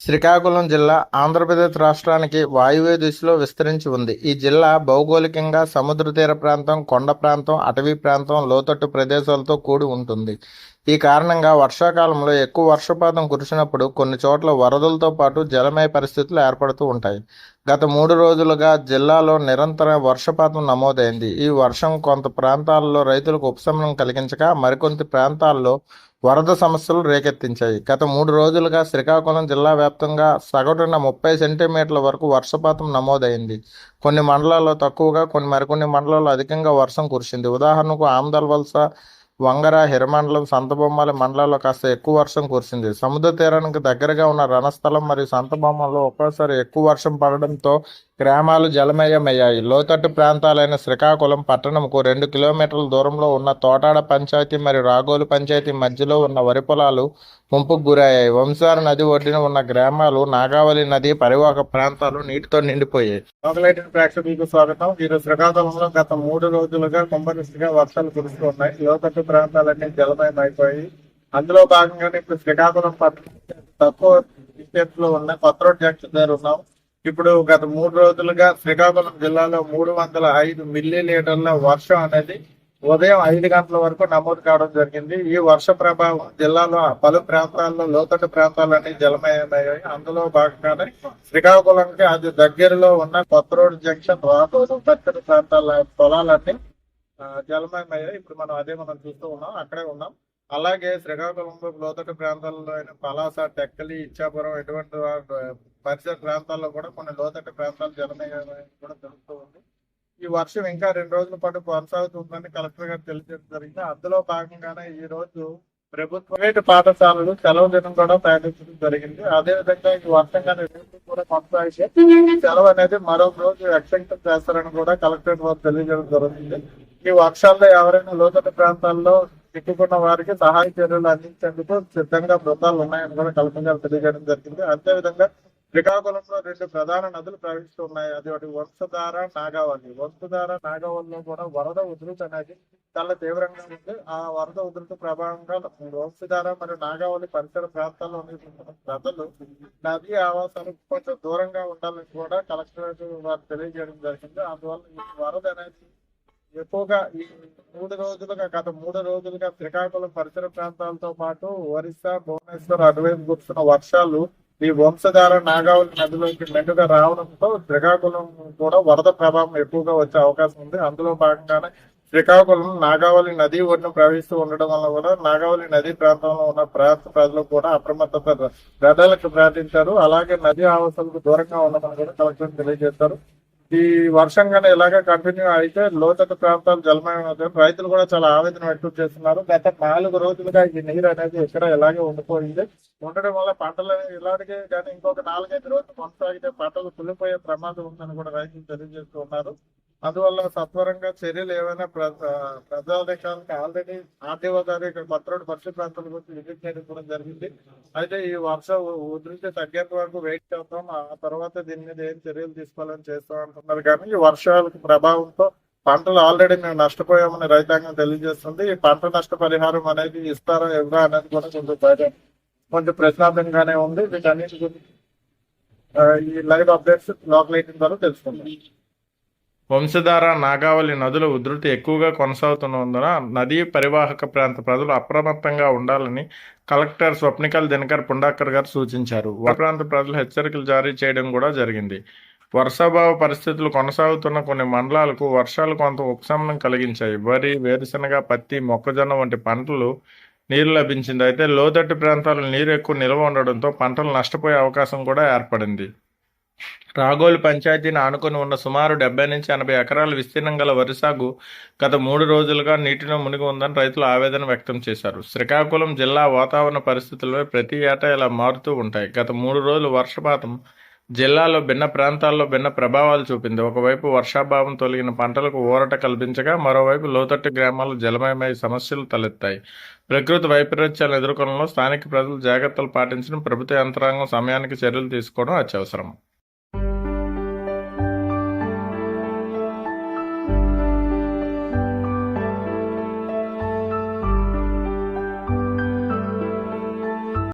శ్రీకాకుళం జిల్లా ఆంధ్రప్రదేశ్ రాష్ట్రానికి వాయువ్య దిశలో విస్తరించి ఉంది. ఈ జిల్లా భౌగోళికంగా సముద్ర తీర ప్రాంతం, కొండ ప్రాంతం, అటవీ ప్రాంతం, లోతట్టు ప్రదేశాలతో కూడి ఉంటుంది. ఈ కారణంగా వర్షాకాలంలో ఎక్కువ వర్షపాతం కురిసినప్పుడు కొన్ని చోట్ల వరదలతో పాటు జలమయ పరిస్థితులు ఏర్పడుతూ ఉంటాయి. గత 3 రోజులుగా జిల్లాలో నిరంతర వర్షపాతం నమోదైంది. ఈ వర్షం కొంత ప్రాంతాల్లో రైతులకు ఉపశమనం కలిగించగా మరికొన్ని ప్రాంతాల్లో వరద సమస్యలు రేకెత్తించాయి. గత 3 రోజులుగా శ్రీకాకుళం జిల్లా వ్యాప్తంగా సగటున 30 సెంటీమీటర్ల వరకు వర్షపాతం నమోదైంది. కొన్ని మండలాల్లో తక్కువగా, మరికొన్ని మండలాల్లో అధికంగా వర్షం కురిసింది. ఉదాహరణకు ఆమదలవలస, వంగర, హిరమండలం, సంతబొమ్మాలి మండలాల్లో కాస్త ఎక్కువ వర్షం కురిసింది. సముద్ర తీరానికి దగ్గరగా ఉన్న రణస్థలం మరియు సంతబొమ్మలో ఒకేసారి ఎక్కువ వర్షం పడడంతో గ్రామాలు జలమయమయ్యాయి. లోతట్టు ప్రాంతాలైన శ్రీకాకుళం పట్టణంకు 2 కిలోమీటర్ల దూరంలో ఉన్న తోటాడ పంచాయతీ మరియు రాగోలు పంచాయతీ మధ్యలో ఉన్న వరి పొలాలు ముంపుకు గురయ్యాయి. వంశార నది ఒడ్డున ఉన్న గ్రామాలు, నాగావళి నది పరివాహక ప్రాంతాలు నీటితో నిండిపోయాయి. లోకలైటింగ్ ప్రేక్షకులకు స్వాగతం. ఈరోజు శ్రీకాకుళంలో గత 3 రోజులుగా కుంభవృష్టిగా వర్షాలు కురుస్తున్నాయి. లోతట్టు ప్రాంతాలన్నీ జలమయం అయిపోయి, అందులో భాగంగానే ఇప్పుడు శ్రీకాకుళం పట్టణం తక్కువ డిస్టెన్స్ లో ఉన్న కొత్త రోడ్ జంక్షన్ దగ్గర ఉన్నాం. ఇప్పుడు గత 3 రోజులుగా శ్రీకాకుళం జిల్లాలో 305 మిల్లీ లీటర్ల వర్షం అనేది ఉదయం 5 గంటల వరకు నమోదు కావడం జరిగింది. ఈ వర్ష ప్రభావం జిల్లాలో పలు ప్రాంతాల్లో లోతట్టు ప్రాంతాలన్నీ జలమయమయ్యాయి. అందులో భాగంగానే శ్రీకాకుళంకి అది దగ్గరలో ఉన్న కొత్త రోడ్ జంక్షన్, రాటోలు, పచ్చని ప్రాంతాల పొలాలన్నీ జలమయమయ్యాయి. ఇప్పుడు మనం చూస్తూ ఉన్నాం, అక్కడే ఉన్నాం. అలాగే శ్రీకాకుళంలో లోతట్టు ప్రాంతాల్లో అయిన పలాస, టెక్కలి, ఇచ్చాపురం ఇటువంటి పరిసర ప్రాంతాల్లో కూడా కొన్ని లోతట్టు ప్రాంతాలు జలమయమని కూడా తెలుస్తూ ఉంది. ఈ వర్షం ఇంకా 2 రోజుల పాటు కొనసాగుతుందని కలెక్టర్ గారు తెలియజేయడం జరిగింది. అందులో భాగంగానే ఈ రోజు ప్రైవేటు పాఠశాలలు సెలవు దినం కూడా ప్రకటించడం జరిగింది. అదేవిధంగా ఈ వర్షంగానే రేపు కూడా కొనసాగితే సెలవు అనేది మరో రోజు ఎక్స్టెండ్ చేస్తారని కూడా కలెక్టర్ వారు తెలియజేయడం జరుగుతుంది. ఈ వర్షాల్లో ఎవరైనా లోతట్టు ప్రాంతాల్లో చిక్కుకున్న వారికి సహాయ చర్యలు అందించేందుకు సిద్ధంగా బృందాలు ఉన్నాయని కూడా కలెక్టర్ గారు తెలియజేయడం జరిగింది. అదేవిధంగా శ్రీకాకుళంలో 2 ప్రధాన నదులు ప్రవహిస్తున్నాయి. అది ఒకటి వంశధార, నాగావళి. వంశధార, నాగావళిలో కూడా వరద ఉధృతి అనేది చాలా తీవ్రంగా ఉంది. ఆ వరద ఉధృతి ప్రభావంగా వంశధార మరియు నాగావళి పరిసర ప్రాంతాల్లో ప్రజలు నదీ ఆవాసాలకు కొంచెం దూరంగా ఉండాలని కూడా కలెక్టర్ వారు తెలియజేయడం జరిగింది. అందువల్ల ఈ వరద అనేది ఎక్కువగా ఈ 3 రోజులుగా శ్రీకాకుళం పరిసర ప్రాంతాలతో పాటు ఒరిస్సా, భువనేశ్వర్ అటువైపు కురుస్తున్న వర్షాలు ఈ వంశధార, నాగావళి నదిలోకి మెండుగా రావడంతో శ్రీకాకుళం కూడా వరద ప్రభావం ఎక్కువగా వచ్చే అవకాశం ఉంది. అందులో భాగంగానే శ్రీకాకుళం నాగావళి నది ఒడ్డున ప్రవహిస్తూ ఉండడం వల్ల కూడా నాగావళి నది ప్రాంతంలో ఉన్న ప్రాంత ప్రజలు కూడా అప్రమత్తత ప్రజలకు ప్రార్థించారు. అలాగే నది ఆవాసాలకు దూరంగా ఉండమని కూడా కలెక్టర్ తెలియజేశారు. ఈ వర్షంగానే ఇలాగే కంటిన్యూ అయితే లోతట్టు ప్రాంతాలు జలమయం అవుతాయి. రైతులు కూడా చాలా ఆవేదన వ్యక్తం చేస్తున్నారు. గత 4 రోజులుగా ఈ నీరు అనేది ఇక్కడ ఇలాగే ఉండిపోయింది. ఉండడం వల్ల పంటలు ఇలాగే కానీ ఇంకొక 4-5 రోజులు కొనసాగితే పంటలు కులిపోయే ప్రమాదం ఉందని కూడా రైతులు తెలియజేస్తూ ఉన్నారు. అందువల్ల సత్వరంగా చర్యలు ఏమైనా ప్రజాధికారులకు ఆల్రెడీ ఆర్టీఓ గారు ఇక్కడ కొత్త రోడ్డు పరిసర ప్రాంతాల గురించి విజిట్ చేయడం కూడా జరిగింది. అయితే ఈ వర్షం ఉధృతి తగ్గేంత వరకు వెయిట్ చేస్తాం. ఆ తర్వాత దీని మీద ఏం చర్యలు తీసుకోవాలని చేస్తాం అంటున్నారు. కానీ ఈ వర్షాలకు ప్రభావంతో పంటలు ఆల్రెడీ మేము నష్టపోయామని రైతాంగం తెలియజేస్తుంది. ఈ పంట నష్ట పరిహారం అనేది ఇస్తారా ఎవరా అనేది కూడా కొంచెం ప్రశ్నార్థంగానే ఉంది. వీటన్నిటి గురించి ఈ లైవ్ అప్డేట్స్ లోకల్ ఎయిటింగ్ ద్వారా తెలుసుకుందాం. వంశధార, నాగావళి నదుల ఉధృతి ఎక్కువగా కొనసాగుతున్నందున నదీ పరివాహక ప్రాంత ప్రజలు అప్రమత్తంగా ఉండాలని కలెక్టర్ స్వప్నికల్ దినకర్ పుండాకర్ గారు సూచించారు. ప్రాంత ప్రజలు హెచ్చరికలు జారీ చేయడం కూడా జరిగింది. వర్షాభావ పరిస్థితులు కొనసాగుతున్న కొన్ని మండలాలకు వర్షాలు కొంత ఉపశమనం కలిగించాయి. వరి, వేరుశనగ, పత్తి, మొక్కజొన్న వంటి పంటలు నీరు లభించింది. అయితే లోతట్టు ప్రాంతాల్లో నీరు ఎక్కువ నిల్వ ఉండడంతో పంటలు నష్టపోయే అవకాశం కూడా ఏర్పడింది. రాగోలు పంచాయతీని ఆనుకొని ఉన్న సుమారు 70 నుంచి 80 ఎకరాల విస్తీర్ణం గల వరి సాగు గత 3 రోజులుగా నీటిలో మునిగి ఉందని రైతులు ఆవేదన వ్యక్తం చేశారు. శ్రీకాకుళం జిల్లా వాతావరణ పరిస్థితులపై ప్రతి ఏటా ఇలా మారుతూ ఉంటాయి. గత 3 రోజులు వర్షపాతం జిల్లాలో భిన్న ప్రాంతాల్లో భిన్న ప్రభావాలు చూపింది. ఒకవైపు వర్షాభావం తొలగిన పంటలకు ఊరట కల్పించగా మరోవైపు లోతట్టు గ్రామాలు జలమయమై సమస్యలు తలెత్తాయి. ప్రకృతి వైపరీత్యాలను ఎదుర్కొనడంలో స్థానిక ప్రజలు జాగ్రత్తలు పాటించడం, ప్రభుత్వ యంత్రాంగం సమయానికి చర్యలు తీసుకోవడం అత్యవసరం.